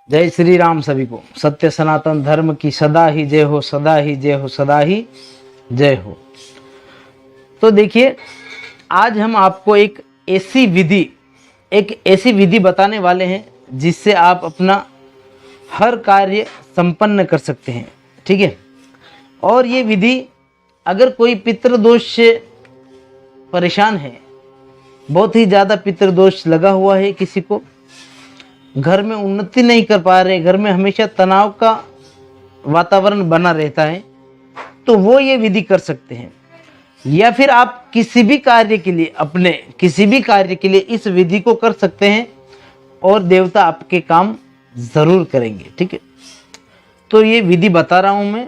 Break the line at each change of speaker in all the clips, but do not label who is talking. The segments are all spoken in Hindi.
जय श्री राम सभी को। सत्य सनातन धर्म की सदा ही जय हो, सदा ही जय हो, सदा ही जय हो। तो देखिए, आज हम आपको एक ऐसी विधि बताने वाले हैं जिससे आप अपना हर कार्य संपन्न कर सकते हैं। ठीक है। और ये विधि, अगर कोई पितृदोष से परेशान है, बहुत ही ज़्यादा पितृदोष लगा हुआ है, किसी को घर में उन्नति नहीं कर पा रहे, घर में हमेशा तनाव का वातावरण बना रहता है, तो वो ये विधि कर सकते हैं। या फिर आप किसी भी कार्य के लिए इस विधि को कर सकते हैं और देवता आपके काम ज़रूर करेंगे। ठीक है। तो ये विधि बता रहा हूँ मैं।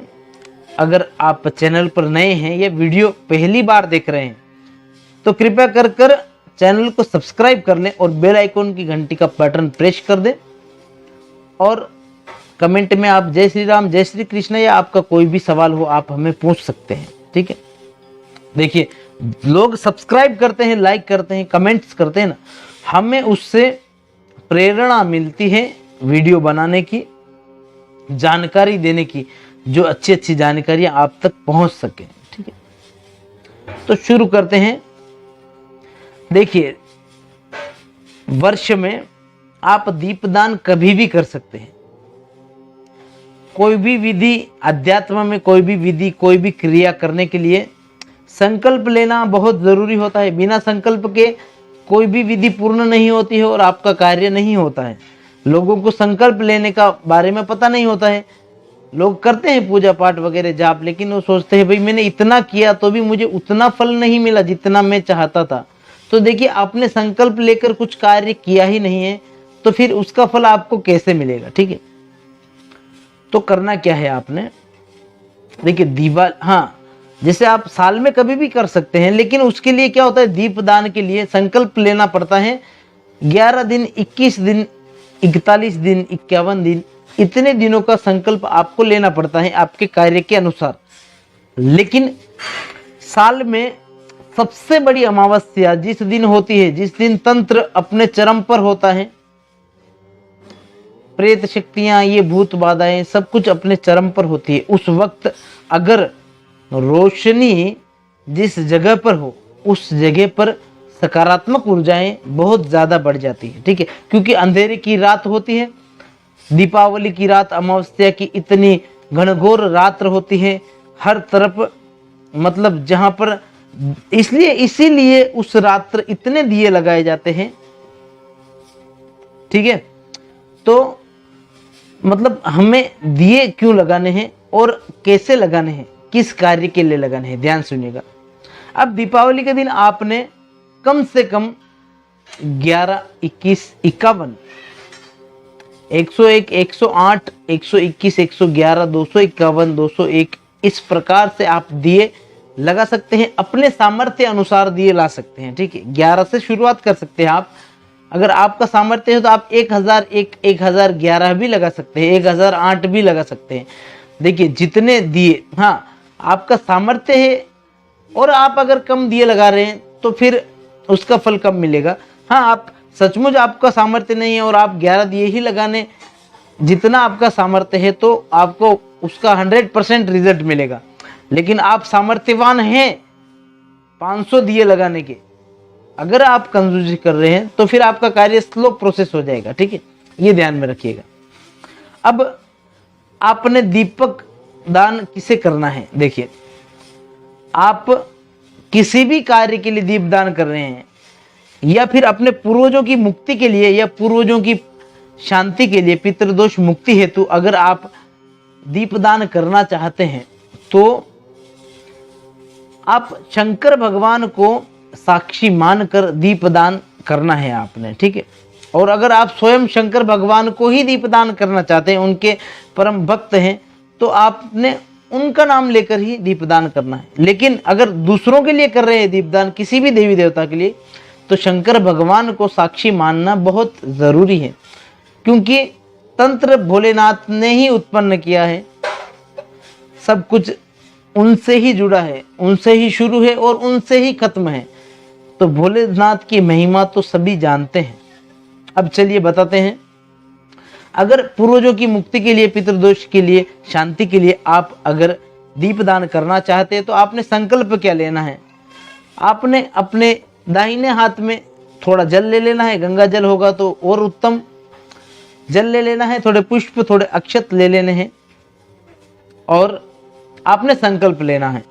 अगर आप चैनल पर नए हैं या वीडियो पहली बार देख रहे हैं तो कृपया कर चैनल को सब्सक्राइब कर लें और बेल आइकन की घंटी का बटन प्रेस कर दें। और कमेंट में आप जय श्री राम, जय श्री कृष्ण या आपका कोई भी सवाल हो आप हमें पूछ सकते हैं। ठीक है। देखिए, लोग सब्सक्राइब करते हैं, लाइक करते हैं, कमेंट्स करते हैं ना, हमें उससे प्रेरणा मिलती है वीडियो बनाने की, जानकारी देने की, जो अच्छी अच्छी जानकारियां आप तक पहुंच सके। ठीक है। तो शुरू करते हैं। देखिए, वर्ष में आप दीपदान कभी भी कर सकते हैं। कोई भी विधि, अध्यात्म में कोई भी विधि, कोई भी क्रिया करने के लिए संकल्प लेना बहुत ज़रूरी होता है। बिना संकल्प के कोई भी विधि पूर्ण नहीं होती है और आपका कार्य नहीं होता है। लोगों को संकल्प लेने का बारे में पता नहीं होता है। लोग करते हैं पूजा पाठ वगैरह जाप, लेकिन वो सोचते हैं भाई मैंने इतना किया तो भी मुझे उतना फल नहीं मिला जितना मैं चाहता था। तो देखिए, आपने संकल्प लेकर कुछ कार्य किया ही नहीं है तो फिर उसका फल आपको कैसे मिलेगा। ठीक है। तो करना क्या है आपने, देखिए जैसे आप साल में कभी भी कर सकते हैं, लेकिन उसके लिए क्या होता है, दीपदान के लिए संकल्प लेना पड़ता है। 11 दिन, 21 दिन, 41 दिन, 51 दिन, इतने दिनों का संकल्प आपको लेना पड़ता है आपके कार्य के अनुसार। लेकिन साल में सबसे बड़ी अमावस्या जिस दिन होती है, जिस दिन तंत्र अपने चरम पर होता है, प्रेत शक्तियां, ये भूत बाधाएं सब कुछ अपने चरम पर होती है, उस वक्त अगर रोशनी जिस जगह पर हो उस जगह पर सकारात्मक ऊर्जाएं बहुत ज़्यादा बढ़ जाती है। ठीक है। क्योंकि अंधेरे की रात होती है, दीपावली की रात, अमावस्या की इतनी घनघोर रात्र होती है हर तरफ, मतलब जहां पर, इसीलिए उस रात्र इतने दिए लगाए जाते हैं। ठीक है। तो मतलब हमें दिए क्यों लगाने हैं और कैसे लगाने हैं, किस कार्य के लिए लगाने हैं, ध्यान सुनिएगा। अब दीपावली के दिन आपने कम से कम 11, 21, 51, 101, 108, 121, 111, 251, 201, इस प्रकार से आप दिए लगा सकते हैं। अपने सामर्थ्य अनुसार दिए ला सकते हैं। ठीक है। 11 से शुरुआत कर सकते हैं आप। अगर आपका सामर्थ्य है तो आप 1001, 1011 भी लगा सकते हैं, 1008 भी लगा सकते हैं। देखिए, जितने दिए, आपका सामर्थ्य है और आप अगर कम दिए लगा रहे हैं तो फिर उसका फल कम मिलेगा। आप सचमुच आपका सामर्थ्य नहीं है और आप 11 दिए ही लगाने जितना आपका सामर्थ्य है तो आपको उसका 100% रिजल्ट मिलेगा। लेकिन आप सामर्थ्यवान हैं 500 दिए लगाने के, अगर आप कंजूसी कर रहे हैं तो फिर आपका कार्य स्लो प्रोसेस हो जाएगा। ठीक है। ये ध्यान में रखिएगा। अब आपने दीपक दान किसे करना है, देखिए, आप किसी भी कार्य के लिए दीप दान कर रहे हैं या फिर अपने पूर्वजों की मुक्ति के लिए या पूर्वजों की शांति के लिए, पितृदोष मुक्ति हेतु अगर आप दीप दान करना चाहते हैं तो आप शंकर भगवान को साक्षी मानकर दीपदान करना है आपने। ठीक है। और अगर आप स्वयं शंकर भगवान को ही दीपदान करना चाहते हैं, उनके परम भक्त हैं, तो आपने उनका नाम लेकर ही दीपदान करना है। लेकिन अगर दूसरों के लिए कर रहे हैं दीपदान, किसी भी देवी देवता के लिए, तो शंकर भगवान को साक्षी मानना बहुत ज़रूरी है। क्योंकि तंत्र भोलेनाथ ने ही उत्पन्न किया है, सब कुछ उनसे ही जुड़ा है, उनसे ही शुरू है और उनसे ही खत्म है। तो भोलेनाथ की महिमा तो सभी जानते हैं। अब चलिए बताते हैं। अगर पूर्वजों की मुक्ति के लिए, पितृदोष के लिए, शांति के लिए आप अगर दीपदान करना चाहते हैं तो आपने संकल्प क्या लेना है, आपने अपने दाहिने हाथ में थोड़ा जल ले लेना है, गंगा जल होगा तो और उत्तम, जल ले लेना है, थोड़े पुष्प, थोड़े अक्षत ले लेने हैं और आपने संकल्प लेना है।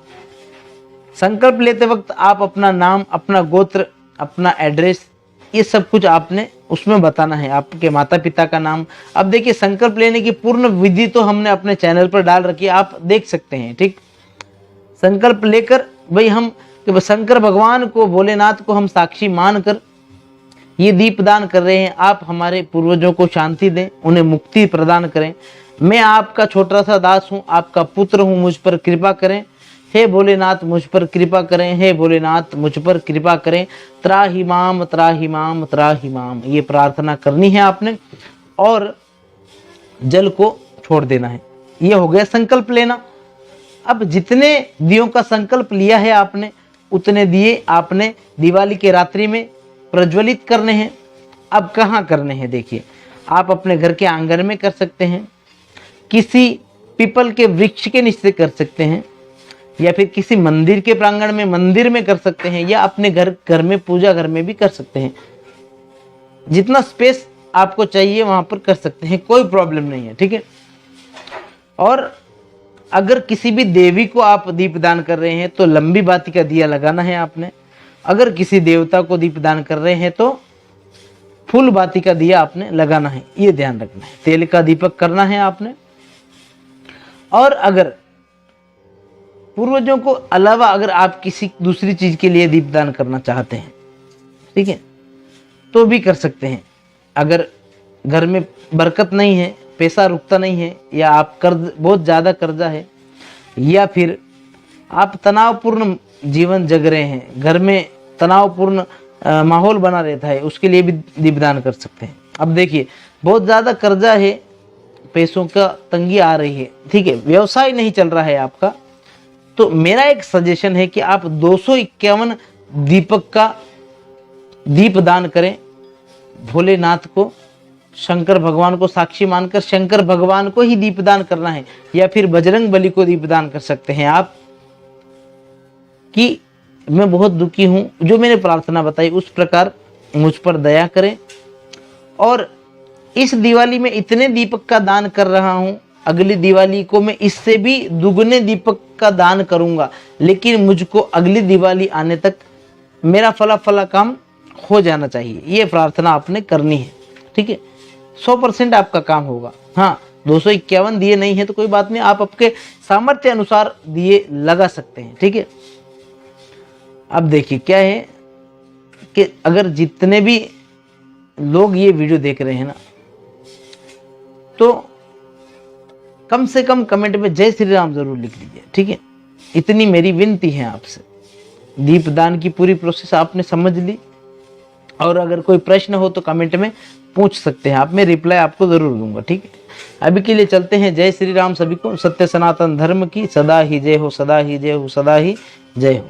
संकल्प लेते वक्त आप अपना नाम, अपना गोत्र, अपना एड्रेस, ये सब कुछ आपने उसमें बताना है, आपके माता पिता का नाम। अब देखिए संकल्प लेने की पूर्ण विधि तो हमने अपने चैनल पर डाल रखी है, आप देख सकते हैं। ठीक, संकल्प लेकर भाई हम कि शंकर भगवान को, भोलेनाथ को हम साक्षी मानकर ये दीपदान कर रहे हैं। आप हमारे पूर्वजों को शांति दें, उन्हें मुक्ति प्रदान करें। मैं आपका छोटा सा दास हूँ, आपका पुत्र हूँ, मुझ पर कृपा करें। हे भोलेनाथ मुझ पर कृपा करें, हे भोलेनाथ मुझ पर कृपा करें, त्राहि माम त्राहि माम त्राहि माम, ये प्रार्थना करनी है आपने और जल को छोड़ देना है। ये हो गया संकल्प लेना। अब जितने दियों का संकल्प लिया है आपने, उतने दिए आपने दिवाली के रात्रि में प्रज्वलित करने हैं। अब कहाँ करने हैं, देखिए आप अपने घर के आंगन में कर सकते हैं, किसी पीपल के वृक्ष के नीचे कर सकते हैं, या फिर किसी मंदिर के प्रांगण में, मंदिर में कर सकते हैं, या अपने घर में, पूजा घर में भी कर सकते हैं। जितना स्पेस आपको चाहिए वहां पर कर सकते हैं, कोई प्रॉब्लम नहीं है। ठीक है। और अगर किसी भी देवी को आप दीपदान कर रहे हैं तो लंबी बाती का दिया लगाना है आपने। अगर किसी देवता को दीपदान कर रहे हैं तो फूल बाती का दिया आपने लगाना है, ये ध्यान रखना है। तेल का दीपक करना है आपने। और अगर पूर्वजों को अलावा अगर आप किसी दूसरी चीज के लिए दीपदान करना चाहते हैं, ठीक है, तो भी कर सकते हैं। अगर घर में बरकत नहीं है, पैसा रुकता नहीं है, या आप कर्ज, बहुत ज़्यादा कर्जा है, या फिर आप तनावपूर्ण जीवन जग रहे हैं, घर में तनावपूर्ण माहौल बना रहता है, उसके लिए भी दीपदान कर सकते हैं। अब देखिए बहुत ज़्यादा कर्जा है, पैसों का तंगी आ रही है, ठीक है, व्यवसाय नहीं चल रहा है आपका, तो मेरा एक सजेशन है कि आप 251 दीपक का दीपदान करें। भोलेनाथ को, शंकर भगवान को साक्षी मानकर शंकर भगवान को ही दीपदान करना है, या फिर बजरंग बली को दीपदान कर सकते हैं आप कि मैं बहुत दुखी हूं, जो मैंने प्रार्थना बताई उस प्रकार मुझ पर दया करें। और इस दिवाली में इतने दीपक का दान कर रहा हूं, अगली दिवाली को मैं इससे भी दुगने दीपक का दान करूंगा, लेकिन मुझको अगली दिवाली आने तक मेरा फला काम हो जाना चाहिए। ये प्रार्थना आपने करनी है। ठीक है, 100% आपका काम होगा। हाँ, 251 दिए नहीं है तो कोई बात नहीं, आप आपके सामर्थ्य अनुसार दिए लगा सकते हैं। ठीक है। अब देखिए क्या है कि अगर जितने भी लोग ये वीडियो देख रहे हैं ना, तो कम से कम कमेंट में जय श्री राम जरूर लिख लीजिए। ठीक है, इतनी मेरी विनती है आपसे। दीपदान की पूरी प्रोसेस आपने समझ ली, और अगर कोई प्रश्न हो तो कमेंट में पूछ सकते हैं आप, मैं रिप्लाई आपको जरूर दूंगा। ठीक है, अभी के लिए चलते हैं। जय श्री राम सभी को। सत्य सनातन धर्म की सदा ही जय हो, सदा ही जय हो, सदा ही जय हो।